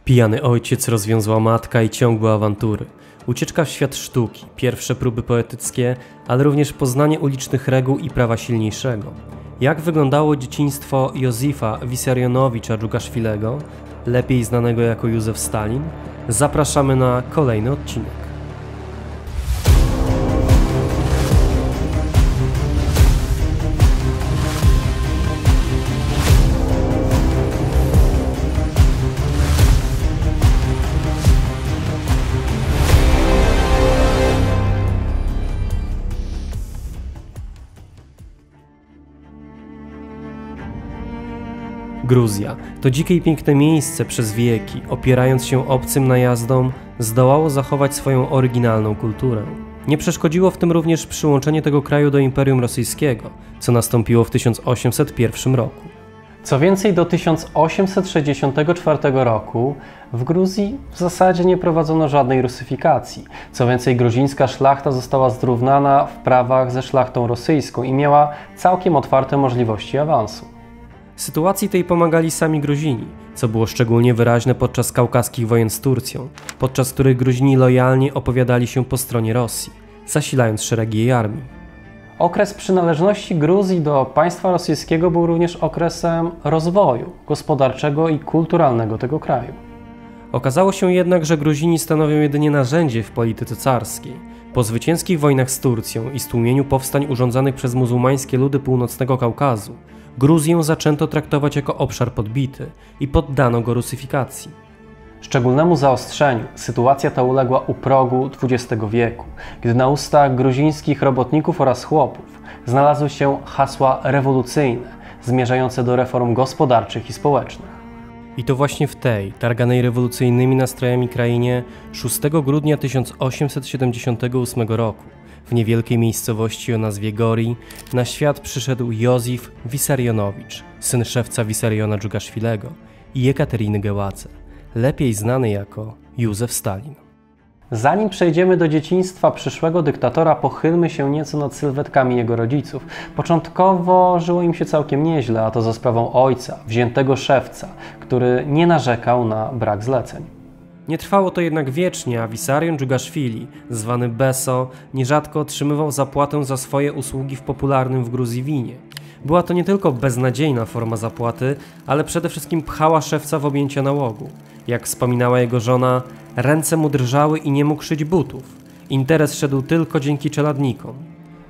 Pijany ojciec, rozwiązła matka i ciągłe awantury. Ucieczka w świat sztuki, pierwsze próby poetyckie, ale również poznanie ulicznych reguł i prawa silniejszego. Jak wyglądało dzieciństwo Józefa Wissarionowicza Dżugaszwilego, lepiej znanego jako Józef Stalin? Zapraszamy na kolejny odcinek. Gruzja to dzikie i piękne miejsce przez wieki, opierając się obcym najazdom, zdołało zachować swoją oryginalną kulturę. Nie przeszkodziło w tym również przyłączenie tego kraju do Imperium Rosyjskiego, co nastąpiło w 1801 roku. Co więcej, do 1864 roku w Gruzji w zasadzie nie prowadzono żadnej rusyfikacji. Co więcej, gruzińska szlachta została zrównana w prawach ze szlachtą rosyjską i miała całkiem otwarte możliwości awansu. Sytuacji tej pomagali sami Gruzini, co było szczególnie wyraźne podczas kaukaskich wojen z Turcją, podczas których Gruzini lojalnie opowiadali się po stronie Rosji, zasilając szeregi jej armii. Okres przynależności Gruzji do państwa rosyjskiego był również okresem rozwoju gospodarczego i kulturalnego tego kraju. Okazało się jednak, że Gruzini stanowią jedynie narzędzie w polityce carskiej. Po zwycięskich wojnach z Turcją i stłumieniu powstań urządzanych przez muzułmańskie ludy północnego Kaukazu, Gruzję zaczęto traktować jako obszar podbity i poddano go rusyfikacji. Szczególnemu zaostrzeniu sytuacja ta uległa u progu XX wieku, gdy na ustach gruzińskich robotników oraz chłopów znalazły się hasła rewolucyjne, zmierzające do reform gospodarczych i społecznych. I to właśnie w tej, targanej rewolucyjnymi nastrojami krainie 6 grudnia 1878 roku, w niewielkiej miejscowości o nazwie Gori, na świat przyszedł Józef Wissarionowicz, syn szewca Wissariona Dżugaszwilego i Jekateryny Geładze, lepiej znany jako Józef Stalin. Zanim przejdziemy do dzieciństwa przyszłego dyktatora, pochylmy się nieco nad sylwetkami jego rodziców. Początkowo żyło im się całkiem nieźle, a to za sprawą ojca, wziętego szewca, który nie narzekał na brak zleceń. Nie trwało to jednak wiecznie, a Wissarion Dżugaszwili, zwany Beso, nierzadko otrzymywał zapłatę za swoje usługi w popularnym w Gruzji winie. Była to nie tylko beznadziejna forma zapłaty, ale przede wszystkim pchała szewca w objęcia nałogu. Jak wspominała jego żona, ręce mu drżały i nie mógł szyć butów. Interes szedł tylko dzięki czeladnikom.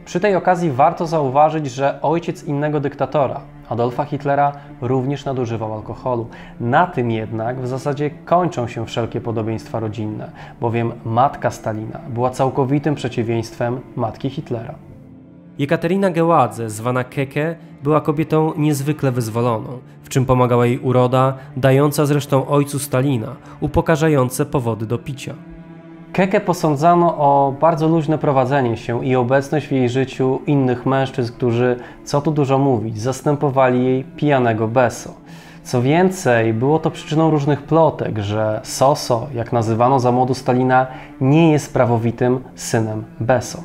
Przy tej okazji warto zauważyć, że ojciec innego dyktatora, Adolfa Hitlera, również nadużywał alkoholu. Na tym jednak w zasadzie kończą się wszelkie podobieństwa rodzinne, bowiem matka Stalina była całkowitym przeciwieństwem matki Hitlera. Jekateryna Geładze, zwana Keke, była kobietą niezwykle wyzwoloną, w czym pomagała jej uroda, dająca zresztą ojcu Stalina upokarzające powody do picia. Keke posądzano o bardzo luźne prowadzenie się i obecność w jej życiu innych mężczyzn, którzy, co tu dużo mówić, zastępowali jej pijanego Beso. Co więcej, było to przyczyną różnych plotek, że Soso, jak nazywano za młodu Stalina, nie jest prawowitym synem Beso.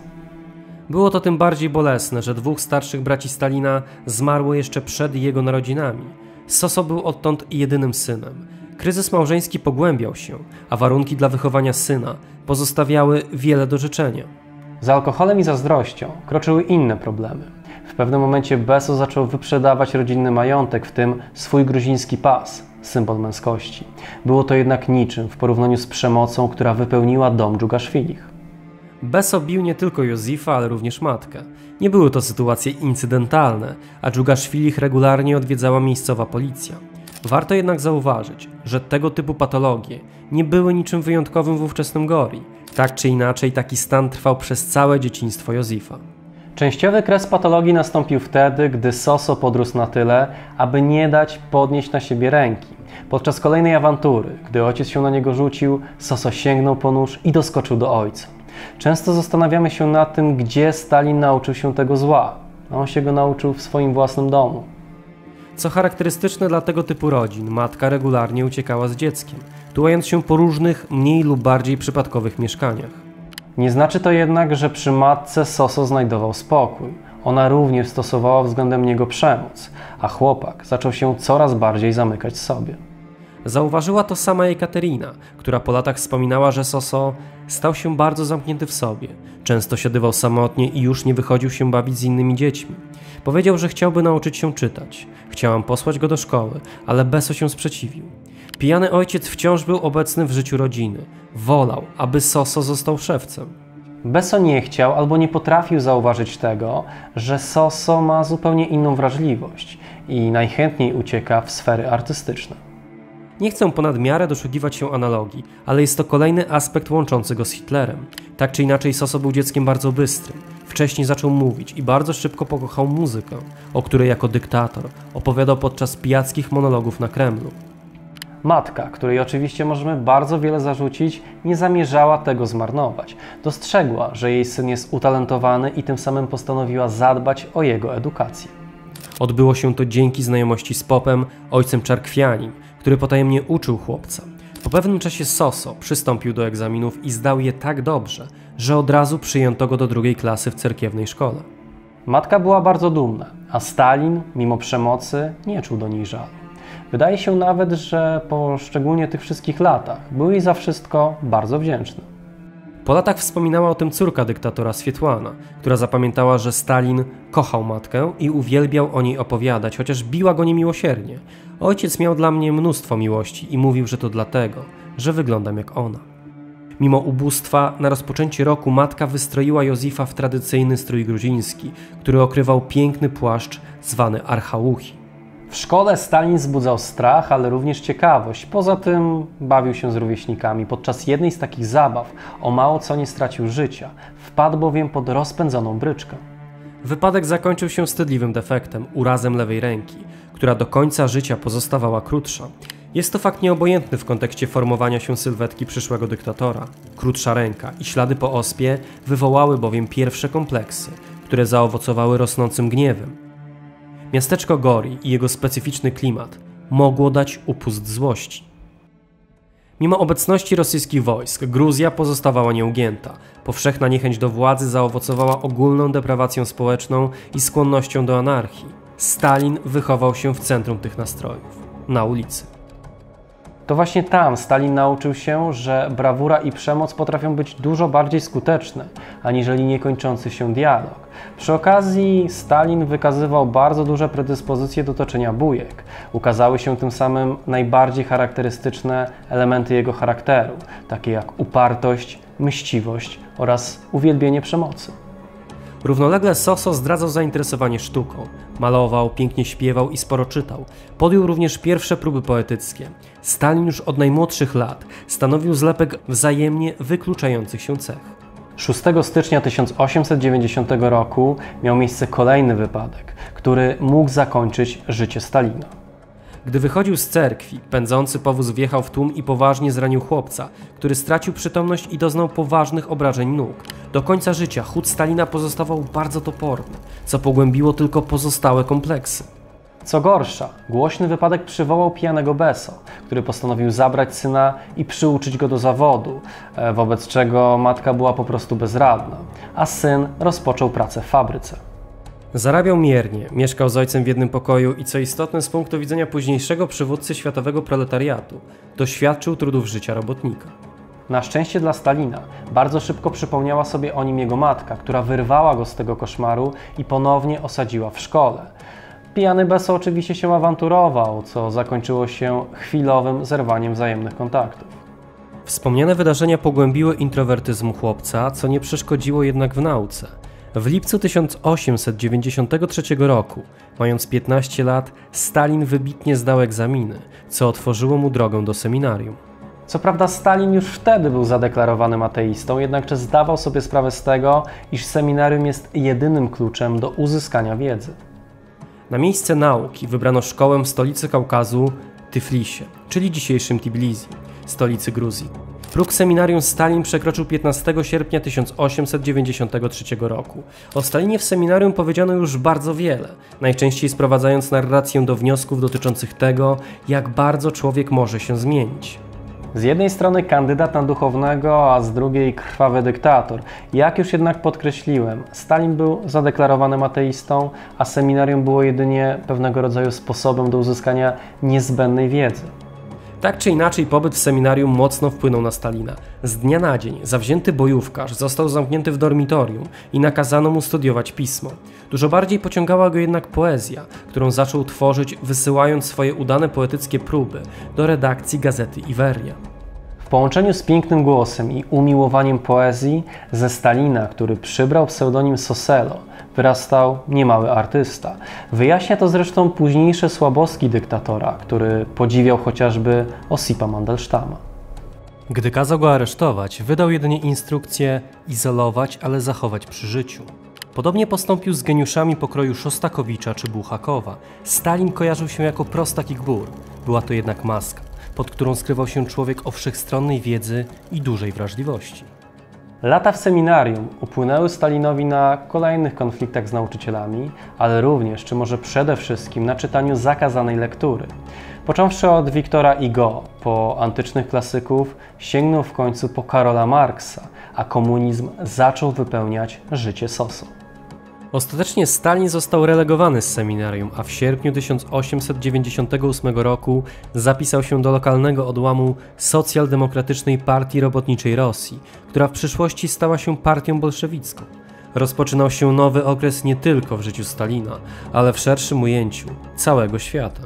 Było to tym bardziej bolesne, że dwóch starszych braci Stalina zmarło jeszcze przed jego narodzinami. Soso był odtąd jedynym synem. Kryzys małżeński pogłębiał się, a warunki dla wychowania syna pozostawiały wiele do życzenia. Za alkoholem i zazdrością kroczyły inne problemy. W pewnym momencie Beso zaczął wyprzedawać rodzinny majątek, w tym swój gruziński pas, symbol męskości. Było to jednak niczym w porównaniu z przemocą, która wypełniła dom Dżugaszwilich. Beso bił nie tylko Józefa, ale również matkę. Nie były to sytuacje incydentalne, a Dżugaszwilich regularnie odwiedzała miejscowa policja. Warto jednak zauważyć, że tego typu patologie nie były niczym wyjątkowym w ówczesnym Gori. Tak czy inaczej, taki stan trwał przez całe dzieciństwo Józefa. Częściowy kres patologii nastąpił wtedy, gdy Soso podrósł na tyle, aby nie dać podnieść na siebie ręki. Podczas kolejnej awantury, gdy ojciec się na niego rzucił, Soso sięgnął po nóż i doskoczył do ojca. Często zastanawiamy się nad tym, gdzie Stalin nauczył się tego zła. On się go nauczył w swoim własnym domu. Co charakterystyczne dla tego typu rodzin, matka regularnie uciekała z dzieckiem, tułając się po różnych, mniej lub bardziej przypadkowych mieszkaniach. Nie znaczy to jednak, że przy matce Soso znajdował spokój. Ona również stosowała względem niego przemoc, a chłopak zaczął się coraz bardziej zamykać sobie. Zauważyła to sama Jekaterina, która po latach wspominała, że Soso stał się bardzo zamknięty w sobie. Często siadywał samotnie i już nie wychodził się bawić z innymi dziećmi. Powiedział, że chciałby nauczyć się czytać. Chciałam posłać go do szkoły, ale Beso się sprzeciwił. Pijany ojciec wciąż był obecny w życiu rodziny. Wolał, aby Soso został szewcem. Beso nie chciał albo nie potrafił zauważyć tego, że Soso ma zupełnie inną wrażliwość i najchętniej ucieka w sfery artystyczne. Nie chcę ponad miarę doszukiwać się analogii, ale jest to kolejny aspekt łączący go z Hitlerem. Tak czy inaczej Soso był dzieckiem bardzo bystrym. Wcześniej zaczął mówić i bardzo szybko pokochał muzykę, o której jako dyktator opowiadał podczas pijackich monologów na Kremlu. Matka, której oczywiście możemy bardzo wiele zarzucić, nie zamierzała tego zmarnować. Dostrzegła, że jej syn jest utalentowany i tym samym postanowiła zadbać o jego edukację. Odbyło się to dzięki znajomości z popem, ojcem Czarkwianim, który potajemnie uczył chłopca. Po pewnym czasie Soso przystąpił do egzaminów i zdał je tak dobrze, że od razu przyjęto go do 2. klasy w cerkiewnej szkole. Matka była bardzo dumna, a Stalin, mimo przemocy, nie czuł do niej żalu. Wydaje się nawet, że po szczególnie tych wszystkich latach był jej za wszystko bardzo wdzięczny. Po latach wspominała o tym córka dyktatora Swietłana, która zapamiętała, że Stalin kochał matkę i uwielbiał o niej opowiadać, chociaż biła go niemiłosiernie. Ojciec miał dla mnie mnóstwo miłości i mówił, że to dlatego, że wyglądam jak ona. Mimo ubóstwa, na rozpoczęcie roku matka wystroiła Józefa w tradycyjny strój gruziński, który okrywał piękny płaszcz zwany archałuchi. W szkole Stalin wzbudzał strach, ale również ciekawość. Poza tym bawił się z rówieśnikami. Podczas jednej z takich zabaw o mało co nie stracił życia. Wpadł bowiem pod rozpędzoną bryczkę. Wypadek zakończył się wstydliwym defektem, urazem lewej ręki, która do końca życia pozostawała krótsza. Jest to fakt nieobojętny w kontekście formowania się sylwetki przyszłego dyktatora. Krótsza ręka i ślady po ospie wywołały bowiem pierwsze kompleksy, które zaowocowały rosnącym gniewem. Miasteczko Gori i jego specyficzny klimat mogło dać upust złości. Mimo obecności rosyjskich wojsk, Gruzja pozostawała nieugięta. Powszechna niechęć do władzy zaowocowała ogólną deprawacją społeczną i skłonnością do anarchii. Stalin wychował się w centrum tych nastrojów, na ulicy. To właśnie tam Stalin nauczył się, że brawura i przemoc potrafią być dużo bardziej skuteczne, aniżeli niekończący się dialog. Przy okazji Stalin wykazywał bardzo duże predyspozycje do toczenia bójek. Ukazały się tym samym najbardziej charakterystyczne elementy jego charakteru, takie jak upartość, mściwość oraz uwielbienie przemocy. Równolegle Soso zdradzał zainteresowanie sztuką. Malował, pięknie śpiewał i sporo czytał. Podjął również pierwsze próby poetyckie. Stalin już od najmłodszych lat stanowił zlepek wzajemnie wykluczających się cech. 6 stycznia 1890 roku miał miejsce kolejny wypadek, który mógł zakończyć życie Stalina. Gdy wychodził z cerkwi, pędzący powóz wjechał w tłum i poważnie zranił chłopca, który stracił przytomność i doznał poważnych obrażeń nóg. Do końca życia chód Stalina pozostawał bardzo toporny, co pogłębiło tylko pozostałe kompleksy. Co gorsza, głośny wypadek przywołał pijanego Beso, który postanowił zabrać syna i przyuczyć go do zawodu, wobec czego matka była po prostu bezradna, a syn rozpoczął pracę w fabryce. Zarabiał miernie, mieszkał z ojcem w jednym pokoju i co istotne z punktu widzenia późniejszego przywódcy światowego proletariatu, doświadczył trudów życia robotnika. Na szczęście dla Stalina bardzo szybko przypomniała sobie o nim jego matka, która wyrwała go z tego koszmaru i ponownie osadziła w szkole. Pijany Beso oczywiście się awanturował, co zakończyło się chwilowym zerwaniem wzajemnych kontaktów. Wspomniane wydarzenia pogłębiły introwertyzm chłopca, co nie przeszkodziło jednak w nauce. W lipcu 1893 roku, mając 15 lat, Stalin wybitnie zdał egzaminy, co otworzyło mu drogę do seminarium. Co prawda Stalin już wtedy był zadeklarowanym ateistą, jednakże zdawał sobie sprawę z tego, iż seminarium jest jedynym kluczem do uzyskania wiedzy. Na miejsce nauki wybrano szkołę w stolicy Kaukazu, Tyflisie, czyli dzisiejszym Tbilisi, stolicy Gruzji. Próg seminarium Stalin przekroczył 15 sierpnia 1893 roku. O Stalinie w seminarium powiedziano już bardzo wiele, najczęściej sprowadzając narrację do wniosków dotyczących tego, jak bardzo człowiek może się zmienić. Z jednej strony kandydat na duchownego, a z drugiej krwawy dyktator. Jak już jednak podkreśliłem, Stalin był zadeklarowanym ateistą, a seminarium było jedynie pewnego rodzaju sposobem do uzyskania niezbędnej wiedzy. Tak czy inaczej pobyt w seminarium mocno wpłynął na Stalina. Z dnia na dzień zawzięty bojówkarz został zamknięty w dormitorium i nakazano mu studiować pismo. Dużo bardziej pociągała go jednak poezja, którą zaczął tworzyć, wysyłając swoje udane poetyckie próby do redakcji gazety Iweria. W połączeniu z pięknym głosem i umiłowaniem poezji ze Stalina, który przybrał pseudonim Soselo, wyrastał niemały artysta. Wyjaśnia to zresztą późniejsze słabostki dyktatora, który podziwiał chociażby Osipa Mandelsztama. Gdy kazał go aresztować, wydał jedynie instrukcję izolować, ale zachować przy życiu. Podobnie postąpił z geniuszami pokroju Szostakowicza czy Buchakowa. Stalin kojarzył się jako prostak i gbur. Była to jednak maska, pod którą skrywał się człowiek o wszechstronnej wiedzy i dużej wrażliwości. Lata w seminarium upłynęły Stalinowi na kolejnych konfliktach z nauczycielami, ale również, czy może przede wszystkim, na czytaniu zakazanej lektury. Począwszy od Wiktora Hugo, po antycznych klasyków, sięgnął w końcu po Karola Marksa, a komunizm zaczął wypełniać życie Soso. Ostatecznie Stalin został relegowany z seminarium, a w sierpniu 1898 roku zapisał się do lokalnego odłamu Socjaldemokratycznej Partii Robotniczej Rosji, która w przyszłości stała się partią bolszewicką. Rozpoczynał się nowy okres nie tylko w życiu Stalina, ale w szerszym ujęciu całego świata.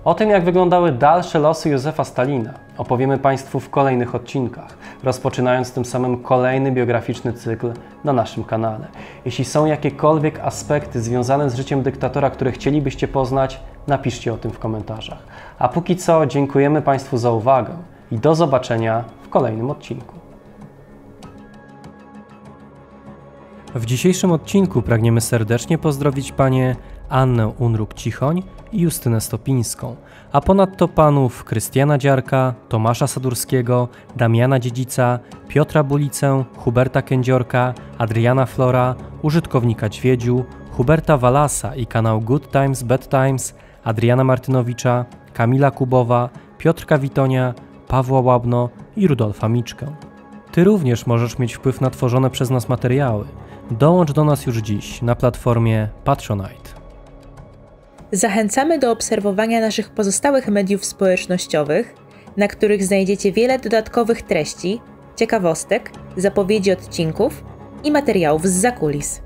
O tym, jak wyglądały dalsze losy Józefa Stalina, opowiemy Państwu w kolejnych odcinkach, rozpoczynając tym samym kolejny biograficzny cykl na naszym kanale. Jeśli są jakiekolwiek aspekty związane z życiem dyktatora, które chcielibyście poznać, napiszcie o tym w komentarzach. A póki co dziękujemy Państwu za uwagę i do zobaczenia w kolejnym odcinku. W dzisiejszym odcinku pragniemy serdecznie pozdrowić panie Annę Unruk-Cichoń i Justynę Stopińską, a ponadto panów Krystiana Dziarka, Tomasza Sadurskiego, Damiana Dziedzica, Piotra Bulicę, Huberta Kędziorka, Adriana Flora, użytkownika Dźwiedziu, Huberta Walasa i kanał Good Times, Bad Times, Adriana Martynowicza, Kamila Kubowa, Piotrka Witonia, Pawła Łabno i Rudolfa Miczkę. Ty również możesz mieć wpływ na tworzone przez nas materiały. Dołącz do nas już dziś na platformie Patronite. Zachęcamy do obserwowania naszych pozostałych mediów społecznościowych, na których znajdziecie wiele dodatkowych treści, ciekawostek, zapowiedzi odcinków i materiałów zza kulis.